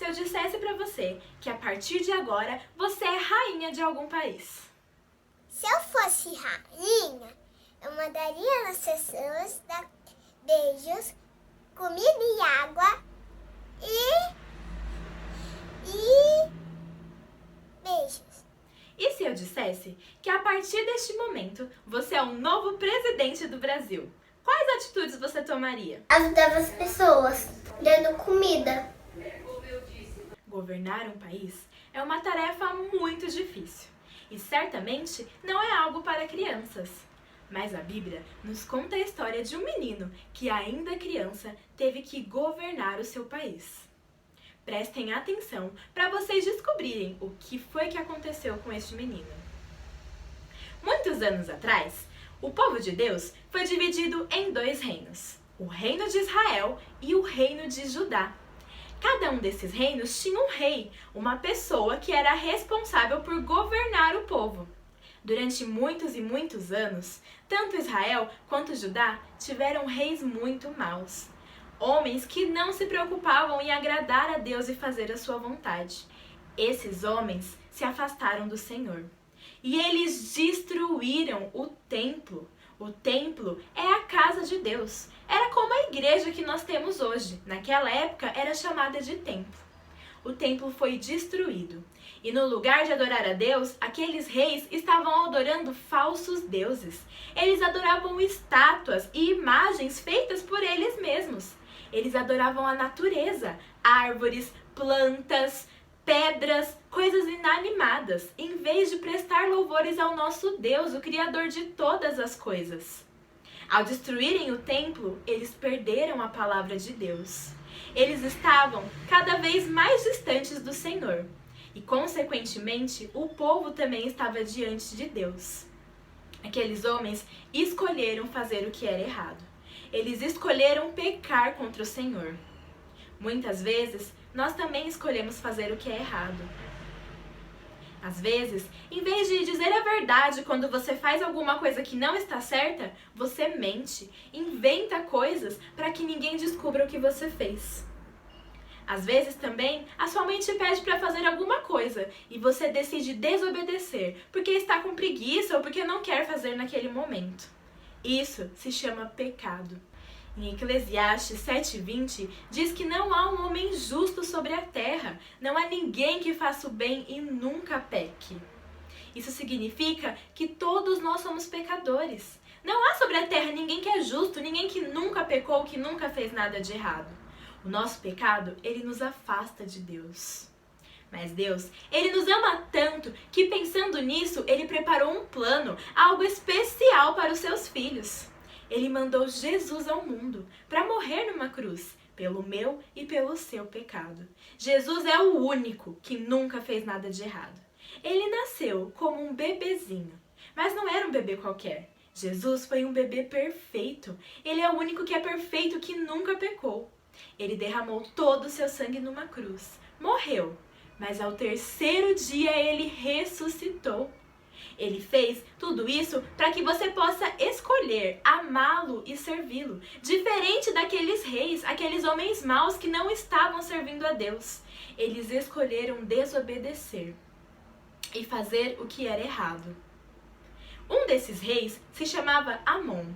se eu dissesse pra você que a partir de agora você é rainha de algum país? Se eu fosse rainha, eu mandaria as pessoas dar beijos, comida e água e beijos. E se eu dissesse que a partir deste momento você é o novo presidente do Brasil? Quais atitudes você tomaria? Ajudava as pessoas, dando comida. Governar um país é uma tarefa muito difícil e certamente não é algo para crianças. Mas a Bíblia nos conta a história de um menino que, ainda criança, teve que governar o seu país. Prestem atenção para vocês descobrirem o que foi que aconteceu com este menino. Muitos anos atrás, o povo de Deus foi dividido em dois reinos, o reino de Israel e o reino de Judá. Cada um desses reinos tinha um rei, uma pessoa que era responsável por governar o povo. Durante muitos e muitos anos, tanto Israel quanto Judá tiveram reis muito maus. Homens que não se preocupavam em agradar a Deus e fazer a sua vontade. Esses homens se afastaram do Senhor. E eles destruíram o templo. O templo é a casa de Deus. Era como a igreja que nós temos hoje. Naquela época era chamada de templo. O templo foi destruído. E no lugar de adorar a Deus, aqueles reis estavam adorando falsos deuses. Eles adoravam estátuas e imagens feitas por eles mesmos. Eles adoravam a natureza, árvores, plantas, pedras, coisas inanimadas, em vez de prestar louvores ao nosso Deus, o Criador de todas as coisas. Ao destruírem o templo, eles perderam a palavra de Deus. Eles estavam cada vez mais distantes do Senhor. E, consequentemente, o povo também estava diante de Deus. Aqueles homens escolheram fazer o que era errado. Eles escolheram pecar contra o Senhor. Muitas vezes, nós também escolhemos fazer o que é errado. Às vezes, em vez de dizer a verdade quando você faz alguma coisa que não está certa, você mente, inventa coisas para que ninguém descubra o que você fez. Às vezes também, a sua mãe te pede para fazer alguma coisa e você decide desobedecer porque está com preguiça ou porque não quer fazer naquele momento. Isso se chama pecado. Em Eclesiastes 7:20 diz que não há um homem justo sobre a terra, não há ninguém que faça o bem e nunca peque. Isso significa que todos nós somos pecadores. Não há sobre a terra ninguém que é justo, ninguém que nunca pecou, que nunca fez nada de errado. O nosso pecado, ele nos afasta de Deus. Mas Deus, ele nos ama tanto que, pensando nisso, ele preparou um plano, algo especial para os seus filhos. Ele mandou Jesus ao mundo para morrer numa cruz, pelo meu e pelo seu pecado. Jesus é o único que nunca fez nada de errado. Ele nasceu como um bebezinho, mas não era um bebê qualquer. Jesus foi um bebê perfeito. Ele é o único que é perfeito, que nunca pecou. Ele derramou todo o seu sangue numa cruz, morreu, mas ao terceiro dia ele ressuscitou. Ele fez tudo isso para que você possa escolher amá-lo e servi-lo, diferente daqueles reis, aqueles homens maus que não estavam servindo a Deus. Eles escolheram desobedecer e fazer o que era errado. Um desses reis se chamava Amon.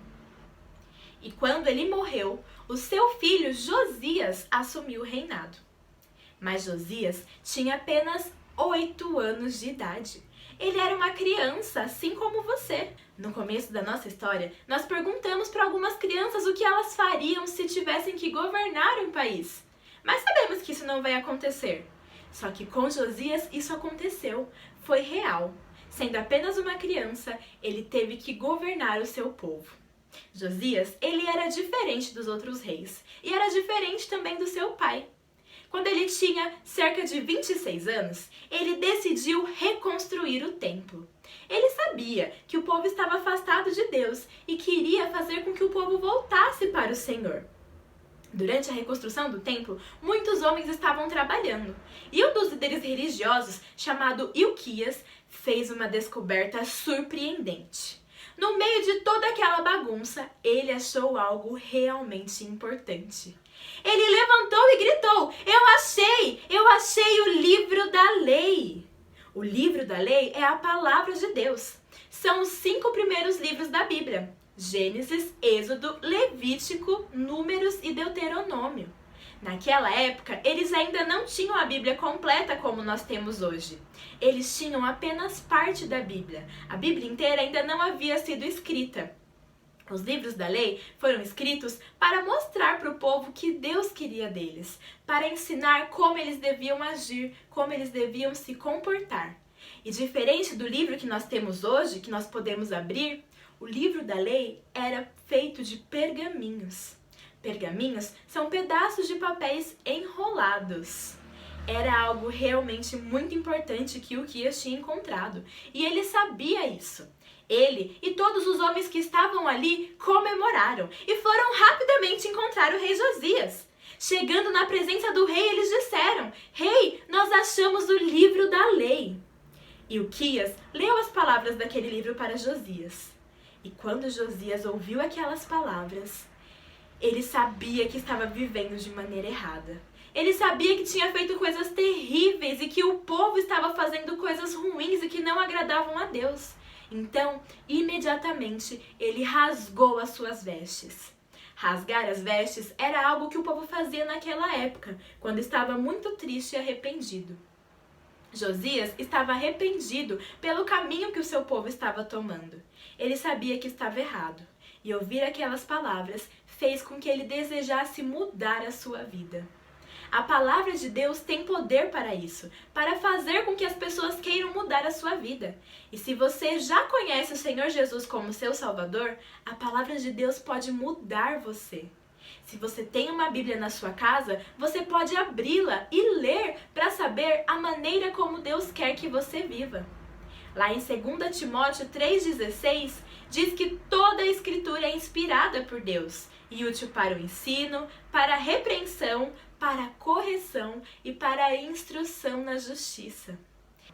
E quando ele morreu, o seu filho Josias assumiu o reinado. Mas Josias tinha apenas 8 anos de idade. Ele era uma criança, assim como você. No começo da nossa história, nós perguntamos para algumas crianças o que elas fariam se tivessem que governar um país. Mas sabemos que isso não vai acontecer. Só que com Josias isso aconteceu, foi real. Sendo apenas uma criança, ele teve que governar o seu povo. Josias, ele era diferente dos outros reis e era diferente também do seu pai. Quando ele tinha cerca de 26 anos, ele decidiu reconstruir o templo. Ele sabia que o povo estava afastado de Deus e queria fazer com que o povo voltasse para o Senhor. Durante a reconstrução do templo, muitos homens estavam trabalhando, e um dos líderes religiosos, chamado Ilquias, fez uma descoberta surpreendente. No meio de toda aquela bagunça, ele achou algo realmente importante. Ele levantou e gritou: eu achei o livro da lei. O livro da lei é a palavra de Deus. São os 5 primeiros livros da Bíblia: Gênesis, Êxodo, Levítico, Números e Deuteronômio. Naquela época, eles ainda não tinham a Bíblia completa como nós temos hoje. Eles tinham apenas parte da Bíblia. A Bíblia inteira ainda não havia sido escrita. Os livros da lei foram escritos para mostrar para o povo o que Deus queria deles, para ensinar como eles deviam agir, como eles deviam se comportar. E diferente do livro que nós temos hoje, que nós podemos abrir, o livro da lei era feito de pergaminhos. Pergaminhos são pedaços de papéis enrolados. Era algo realmente muito importante que Uquias tinha encontrado, e ele sabia isso. Ele e todos os homens que estavam ali comemoraram e foram rapidamente encontrar o rei Josias. Chegando na presença do rei, eles disseram: Rei, nós achamos o livro da lei. E Uquias leu as palavras daquele livro para Josias. E quando Josias ouviu aquelas palavras, ele sabia que estava vivendo de maneira errada. Ele sabia que tinha feito coisas terríveis e que o povo estava fazendo coisas ruins e que não agradavam a Deus. Então, imediatamente, ele rasgou as suas vestes. Rasgar as vestes era algo que o povo fazia naquela época, quando estava muito triste e arrependido. Josias estava arrependido pelo caminho que o seu povo estava tomando. Ele sabia que estava errado, e ouvir aquelas palavras fez com que ele desejasse mudar a sua vida. A palavra de Deus tem poder para isso, para fazer com que as pessoas queiram mudar a sua vida. E se você já conhece o Senhor Jesus como seu Salvador, a palavra de Deus pode mudar você. Se você tem uma Bíblia na sua casa, você pode abri-la e ler para saber a maneira como Deus quer que você viva. Lá em 2 Timóteo 3,16, diz que toda a Escritura é inspirada por Deus e útil para o ensino, para a repreensão, para a correção e para a instrução na justiça.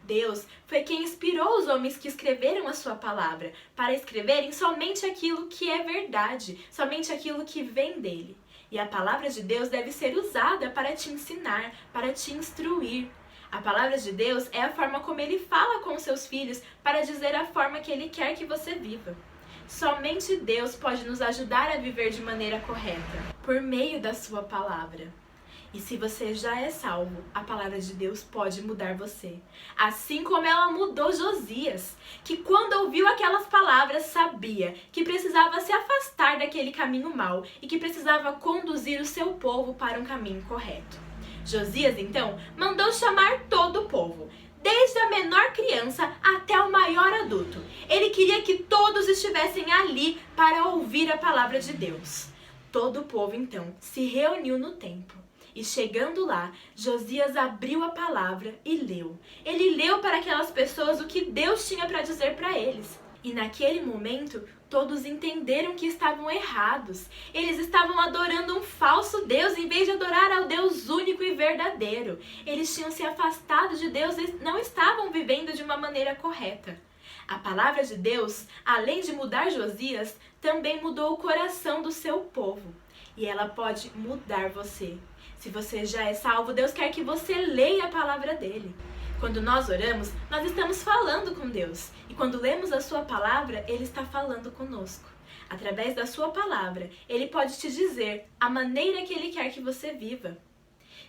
Deus foi quem inspirou os homens que escreveram a sua palavra para escreverem somente aquilo que é verdade, somente aquilo que vem dele. E a palavra de Deus deve ser usada para te ensinar, para te instruir. A palavra de Deus é a forma como ele fala com seus filhos para dizer a forma que ele quer que você viva. Somente Deus pode nos ajudar a viver de maneira correta, por meio da sua palavra. E se você já é salvo, a palavra de Deus pode mudar você. Assim como ela mudou Josias, que quando ouviu aquelas palavras sabia que precisava se afastar daquele caminho mau e que precisava conduzir o seu povo para um caminho correto. Josias, então, mandou chamar todo o povo, desde a menor criança até o maior adulto. Ele queria que todos estivessem ali para ouvir a palavra de Deus. Todo o povo, então, se reuniu no templo. E chegando lá, Josias abriu a palavra e leu. Ele leu para aquelas pessoas o que Deus tinha para dizer para eles. E naquele momento, todos entenderam que estavam errados. Eles estavam adorando um falso Deus em vez de adorar ao Deus único e verdadeiro. Eles tinham se afastado de Deus e não estavam vivendo de uma maneira correta. A palavra de Deus, além de mudar Josias, também mudou o coração do seu povo. E ela pode mudar você. Se você já é salvo, Deus quer que você leia a palavra dele. Quando nós oramos, nós estamos falando com Deus. E quando lemos a sua palavra, ele está falando conosco. Através da sua palavra, ele pode te dizer a maneira que ele quer que você viva.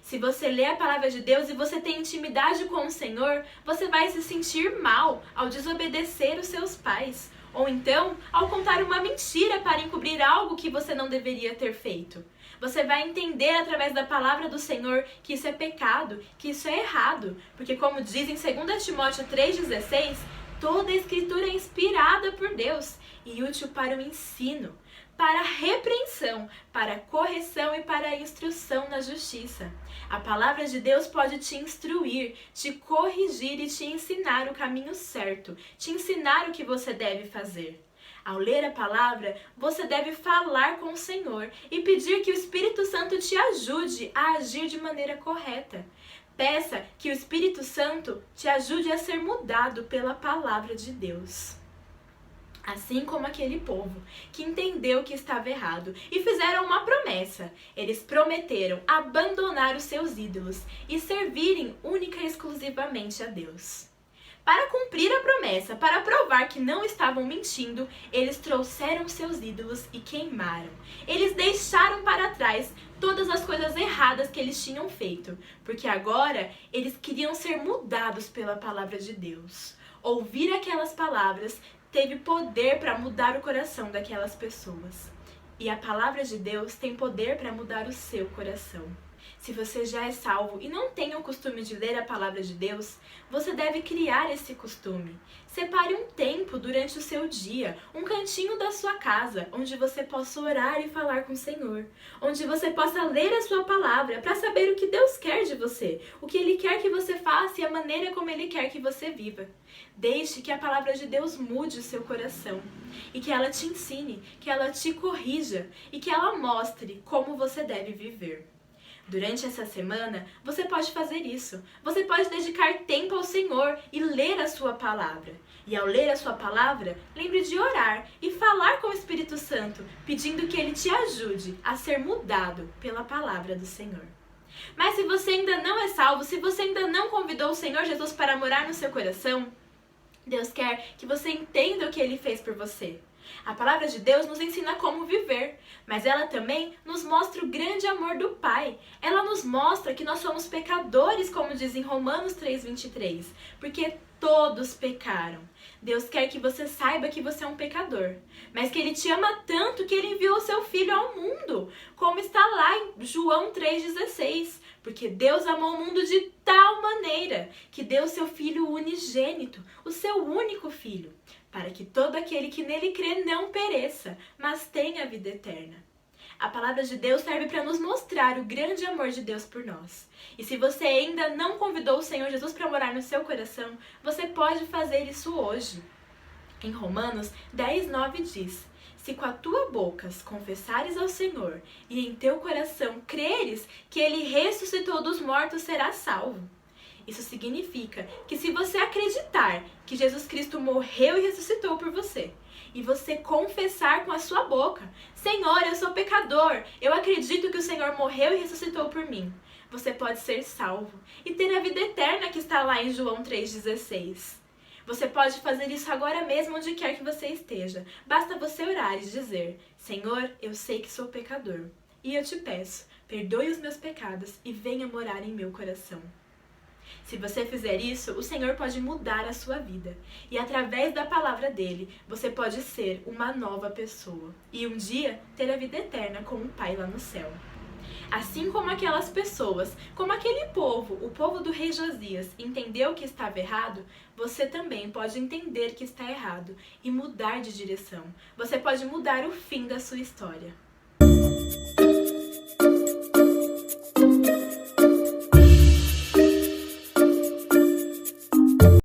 Se você lê a palavra de Deus e você tem intimidade com o Senhor, você vai se sentir mal ao desobedecer os seus pais. Ou então, ao contar uma mentira para encobrir algo que você não deveria ter feito. Você vai entender através da palavra do Senhor que isso é pecado, que isso é errado. Porque como diz em 2 Timóteo 3,16, toda a Escritura é inspirada por Deus e útil para o ensino, para a repreensão, para a correção e para a instrução na justiça. A palavra de Deus pode te instruir, te corrigir e te ensinar o caminho certo, te ensinar o que você deve fazer. Ao ler a palavra, você deve falar com o Senhor e pedir que o Espírito Santo te ajude a agir de maneira correta. Peça que o Espírito Santo te ajude a ser mudado pela palavra de Deus. Assim como aquele povo que entendeu que estava errado e fizeram uma promessa. Eles prometeram abandonar os seus ídolos e servirem única e exclusivamente a Deus. Para cumprir a promessa, para provar que não estavam mentindo, eles trouxeram seus ídolos e queimaram. Eles deixaram para trás todas as coisas erradas que eles tinham feito, porque agora eles queriam ser mudados pela palavra de Deus. Ouvir aquelas palavras teve poder para mudar o coração daquelas pessoas. E a palavra de Deus tem poder para mudar o seu coração. Se você já é salvo e não tem o costume de ler a palavra de Deus, você deve criar esse costume. Separe um tempo durante o seu dia, um cantinho da sua casa, onde você possa orar e falar com o Senhor, onde você possa ler a sua palavra para saber o que Deus quer de você, o que Ele quer que você faça e a maneira como Ele quer que você viva. Deixe que a palavra de Deus mude o seu coração e que ela te ensine, que ela te corrija e que ela mostre como você deve viver. Durante essa semana, você pode fazer isso. Você pode dedicar tempo ao Senhor e ler a sua palavra. E ao ler a sua palavra, lembre de orar e falar com o Espírito Santo, pedindo que ele te ajude a ser mudado pela palavra do Senhor. Mas se você ainda não é salvo, se você ainda não convidou o Senhor Jesus para morar no seu coração, Deus quer que você entenda o que Ele fez por você. A palavra de Deus nos ensina como viver, mas ela também nos mostra o grande amor do Pai. Ela nos mostra que nós somos pecadores, como diz em Romanos 3:23, porque todos pecaram. Deus quer que você saiba que você é um pecador, mas que Ele te ama tanto que Ele enviou o seu Filho ao mundo, como está lá em João 3,16. Porque Deus amou o mundo de tal maneira que deu o seu Filho unigênito, o seu único Filho, para que todo aquele que nele crê não pereça, mas tenha a vida eterna. A palavra de Deus serve para nos mostrar o grande amor de Deus por nós. E se você ainda não convidou o Senhor Jesus para morar no seu coração, você pode fazer isso hoje. Em Romanos 10:9 diz: se com a tua boca confessares ao Senhor e em teu coração creres que Ele ressuscitou dos mortos, serás salvo. Isso significa que se você acreditar que Jesus Cristo morreu e ressuscitou por você, e você confessar com a sua boca: Senhor, eu sou pecador, eu acredito que o Senhor morreu e ressuscitou por mim, você pode ser salvo e ter a vida eterna que está lá em João 3,16. Você pode fazer isso agora mesmo, onde quer que você esteja. Basta você orar e dizer: Senhor, eu sei que sou pecador, e eu te peço, perdoe os meus pecados e venha morar em meu coração. Se você fizer isso, o Senhor pode mudar a sua vida. E através da palavra dele, você pode ser uma nova pessoa. E um dia ter a vida eterna com o Pai lá no céu. Assim como aquelas pessoas, como aquele povo, o povo do rei Josias, entendeu que estava errado, você também pode entender que está errado e mudar de direção. Você pode mudar o fim da sua história.